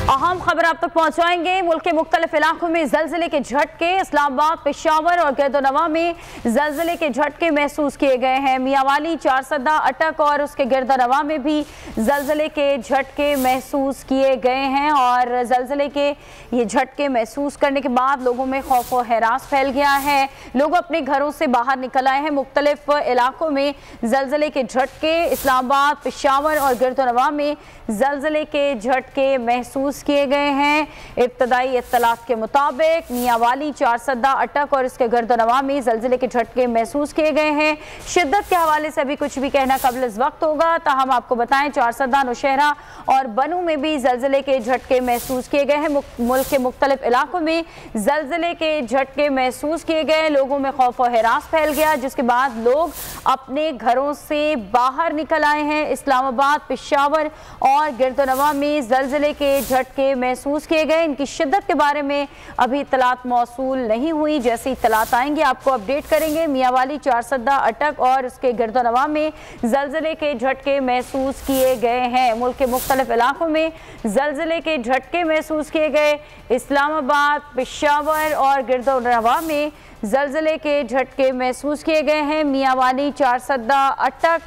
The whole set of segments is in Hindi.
अहम खबर आप तक पहुंचाएंगे। मुल्क के मुख्तलिफ इलाकों में जलजिले के झटके, इस्लामाबाद, पेशावर और गिरदोनवा में जलजिले के झटके महसूस किए गए हैं। मियांवाली, चारसदा, अटक और उसके गिरदोनवा में भी जलजिले के झटके महसूस किए गए हैं और जलजिले के ये झटके महसूस करने के बाद लोगों में खौफ व हरास फैल गया है। लोग अपने घरों से बाहर निकल आए हैं। मुख्तलिफ इलाकों में जलजिले के झटके, इस्लामाबाद, पेशावर और गिरदोनवा में जलजिले के झटके महसूस किए गए हैं। इब्तदाई इत्तलात के मुताबिक मियांवाली, चारसदा, अटक और इसके गिरदोनवा में जलजिले के झटके महसूस किए गए हैं। शिद्दत के हवाले से अभी कुछ भी कहना कबल इस वक्त होगा, ताहम आपको बताएं चारसदा, नौशहरा और बनू में भी जलजिले के झटके महसूस किए गए हैं। मुल्क के मुख्तलिफ इलाकों में जलजिले के झटके महसूस किए गए। लोगों में खौफ और हरास फैल गया, जिसके बाद लोग अपने घरों से बाहर निकल आए हैं। इस्लामाबाद, पेशावर और गिरदोनवा में जलजिले के झटके महसूस किए गए। इनकी शिद्दत के बारे में अभी इत्तलात मौसूल नहीं हुई। जैसे इत्तलात आएंगे आपको अपडेट करेंगे। मियांवाली, चारसदा, अटक और उसके गिरदोनवा में जलजिले के झटके महसूस किए गए हैं। मुल्क के मुख्तलिफ इलाकों में जलजिले के झटके महसूस किए गए। इस्लामाबाद, पेशावर और गिरदोनवा में जलजिले के झटके महसूस किए गए हैं। मियांवाली, चारसदा, अटक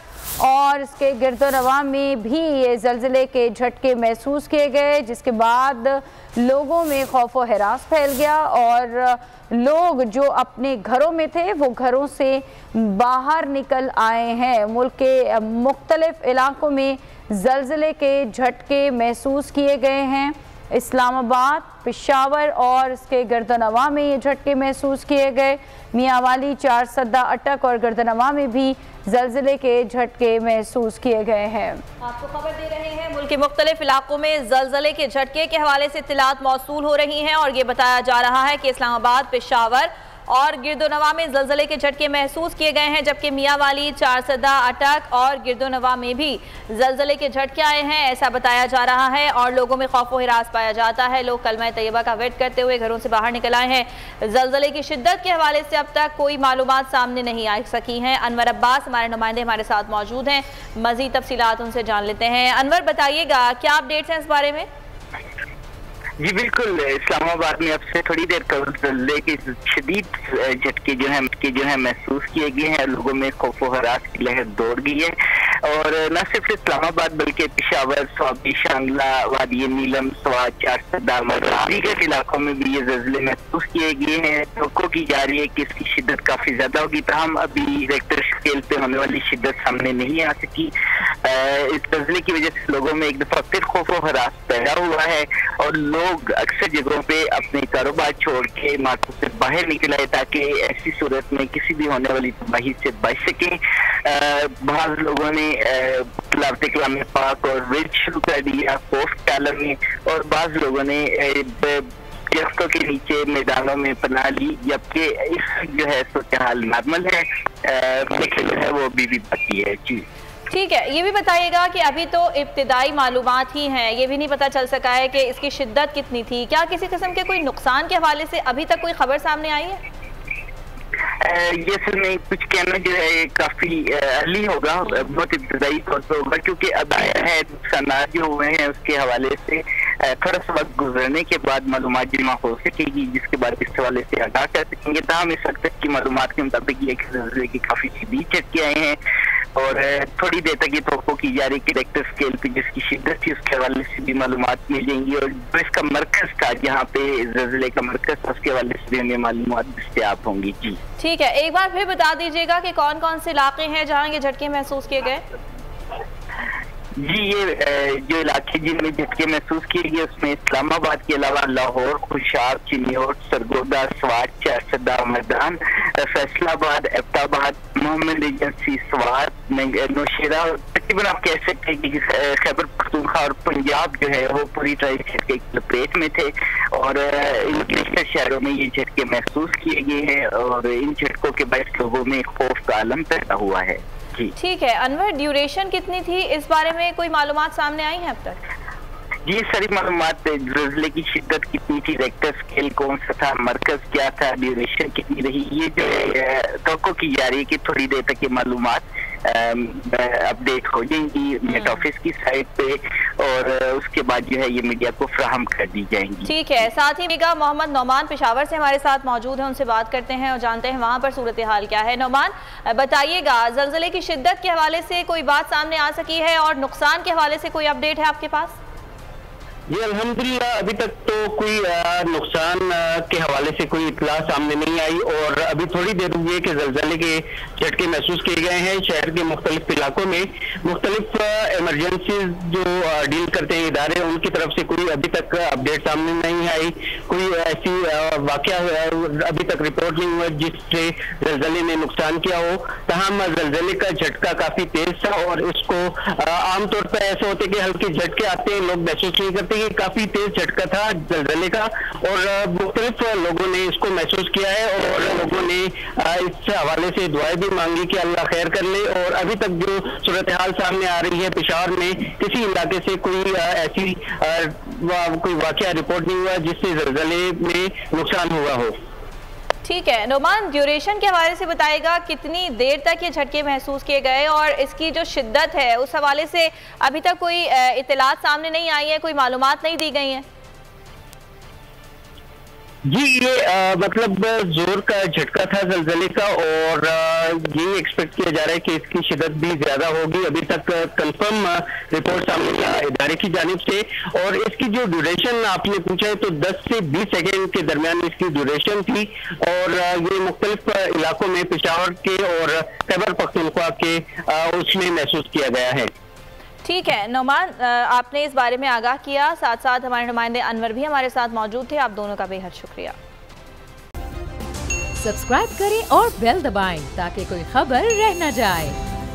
और इसके गिरदोनवा में भी ये जलजिले के झटके महसूस किए गए, जिसके बाद लोगों में खौफ व हरास फैल गया और लोग जो अपने घरों में थे वो घरों से बाहर निकल आए हैं। मुल्क के मुख्तलिफ इलाकों में जलजिले के झटके महसूस किए गए हैं। इस्लामाबाद, पेशावर और इसके गिरदोनवा में ये झटके महसूस किए गए। मियांवाली, चारसदा, अटक और गिरदोनवा में भी जलजिले के झटके महसूस किए गए हैं। आपको खबर दे रहे हैं, मुल्क के मुख्तलिफ इलाकों में जलजिले के झटके के हवाले से इत्तलात मौसूल हो रही हैं और ये बताया जा रहा है कि इस्लामाबाद, पेशावर और गिरदोनवा में जलजिले के झटके महसूस किए गए हैं, जबकि मियांवाली, चारसदा, अटक और गिरदोनवा में भी जलजिले के झटके आए हैं, ऐसा बताया जा रहा है और लोगों में खौफ व हिरास पाया जाता है। लोग कलमा तैयबा का वेट करते हुए घरों से बाहर निकल आए हैं। जलजिले की शिद्दत के हवाले से अब तक कोई मालूमात सामने नहीं आ सकी हैं। अनवर अब्बास हमारे नुमाइंदे हमारे साथ मौजूद हैं, मजीद तफसीलात उनसे जान लेते हैं। अनवर, बताइएगा क्या अपडेट्स हैं इस बारे में? जी बिल्कुल, इस्लामाबाद में अब से थोड़ी देर कबल के शदीद झटके जो है महसूस किए गए हैं। लोगों में खौफ व हरास की लहर दौड़ गई है और न सिर्फ इस्लामाबाद बल्कि पेशावर, स्वाबी, शांगला, वादी नीलम, स्वाद, चारसदा, दीगर इलाकों में भी ये जलजिले महसूस किए गए हैं। तवक्को की जा रही है कि इसकी शिद्दत काफी ज्यादा होगी, तहम अभी रेक्टर स्केल पे होने वाली शिद्दत सामने नहीं आ सकी। इस जलजिले की वजह से लोगों में एक दफा फिर खौफ व हरास पैदा हुआ है और लोग अक्सर जगहों पे अपने कारोबार छोड़ के मार्केट से बाहर निकल आए ताकि ऐसी सूरत में किसी भी होने वाली तबाही से बच सकें। बहुत लोगों ने तिलावत कलाम पाक और विर्द शुरू कर दिया खौफ के आलम में और बाज़ लोगों ने दरख्तों के नीचे मैदानों में पनाह ली, जबकि इस जो है सूरत हाल नॉर्मल है, लेकिन जो है वो अभी भी बाकी है। जी ठीक है, ये भी बताइएगा कि अभी तो इब्तिदाई मालूमात ही हैं, ये भी नहीं पता चल सका है कि इसकी शिद्दत कितनी थी। क्या किसी किस्म के कोई नुकसान के हवाले से अभी तक कोई खबर सामने आई है? ये असल में कुछ कहना जो है काफी अर्ली होगा, बहुत इब्तदाई तौर पर होगा, क्योंकि अब आया है नुकसान जो हुए हैं उसके हवाले से थोड़ा सा वक्त गुजरने के बाद मालूमात जमा हो सकेगी, जिसके बाद इस हवाले से आगाह कर सकेंगे। तमाम इस वक्त की मालूमात के मुताबिक ये जलजिले की काफी शदीद झटके आए हैं और थोड़ी देर तक ये तवक्को की जा रही कि रेक्टर स्केल पे जिसकी शिद्दत थी उसके हवाले से भी मालूमात मिलेंगी और जो इसका मरकज था, जहाँ पे जलजिले का मरकज था, उसके हवाले से भी हमें मालूमात दस्तयाब होंगी। जी ठीक है, एक बार फिर बता दीजिएगा कि कौन कौन से इलाके हैं जहाँ ये झटके महसूस किए गए? जी, ये जो इलाके जिनमें झटके महसूस किए गए उसमें इस्लामाबाद के अलावा लाहौर, खुशाब, चिन्योट, सरगोदा, स्वाद, चारसदा, मैदान, फैसलाबाद, एबटाबाद, मोहम्मद एजेंसी, स्वाद, नौशेरा, तकरीबन आप कह सकते हैं कि खैबर पख्तूनख्वा और पंजाब जो है वो पूरी तरह झटके की लपेट में थे और इन शहरों में ये झटके महसूस किए गए हैं और इन झटकों के बाद लोगों में खौफ का आलम पैदा हुआ है। ठीक है अनवर, ड्यूरेशन कितनी थी, इस बारे में कोई मालूमात सामने आई है अब तक? ये सारी मालूमात, जलजिले की शिद्दत कितनी थी, रेक्टर स्केल कौन सा था, मरकज क्या था, ड्यूरेशन कितनी रही, ये जो है तवक्को की जा रही है कि थोड़ी देर तक ये मालूमात अपडेट हो जाएंगी मेट ऑफिस की साइट पे, और उसके बाद जो है ये मीडिया को फ्राहम कर दी जाएंगी। ठीक है, साथ ही बेगा मोहम्मद नौमान पेशावर से हमारे साथ मौजूद हैं, उनसे बात करते हैं और जानते हैं वहाँ पर सूरत हाल क्या है। नौमान, बताइएगा, ज़लज़ले की शिद्दत के हवाले से कोई बात सामने आ सकी है और नुकसान के हवाले से कोई अपडेट है आपके पास? जी अल्हम्दुलिल्लाह अभी तक तो कोई नुकसान के हवाले से कोई इतला सामने नहीं आई, और अभी थोड़ी देर हुई है कि ज़लज़ले के झटके महसूस किए गए हैं शहर के मुख्तलिफ इलाकों में। मुख्तलिफ इमरजेंसी जो डील करते हैं इदारे, उनकी तरफ से कोई अभी तक अपडेट सामने नहीं आई, कोई ऐसी वाक़या अभी तक रिपोर्ट नहीं हुआ जिससे ज़लज़ले ने नुकसान किया हो। तमाम ज़लज़ले का झटका काफ़ी तेज था, और इसको आमतौर पर ऐसा होता है कि हल्के झटके आते हैं, लोग महसूस नहीं करते। ये काफी तेज झटका था ज़लज़ले का, और मुख्तलिफ लोगों ने इसको महसूस किया है, और लोगों ने इस हवाले से दुआएं भी मांगी कि अल्लाह खैर कर ले। और अभी तक जो सूरत हाल सामने आ रही है, पेशावर में किसी इलाके से कोई ऐसी कोई वाकया रिपोर्ट नहीं हुआ जिससे ज़लज़ले में नुकसान हुआ हो। ठीक है नौमान, ड्यूरेशन के हवाले से बताएगा, कितनी देर तक ये झटके महसूस किए गए और इसकी जो शिद्दत है उस हवाले से अभी तक कोई इत्तलात सामने नहीं आई है, कोई मालूमात नहीं दी गई हैं? जी ये मतलब जोर का झटका था ज़लज़ले का, और ये एक्सपेक्ट किया जा रहा है कि इसकी शिद्दत भी ज्यादा होगी। अभी तक कंफर्म रिपोर्ट सामने इदारे की जानिब से, और इसकी जो ड्यूरेशन आपने पूछा है तो 10 से 20 सेकेंड के दरमियान इसकी ड्यूरेशन थी, और ये मुख्तलिफ इलाकों में पेशावर के और खैबर पख्तूनख्वा के उसमें महसूस किया गया है। ठीक है नौमान, आपने इस बारे में आगाह किया, साथ साथ हमारे नुमाइंदे अनवर भी हमारे साथ मौजूद थे। आप दोनों का बेहद शुक्रिया। सब्सक्राइब करें और बेल दबाएं ताकि कोई खबर रह न जाए।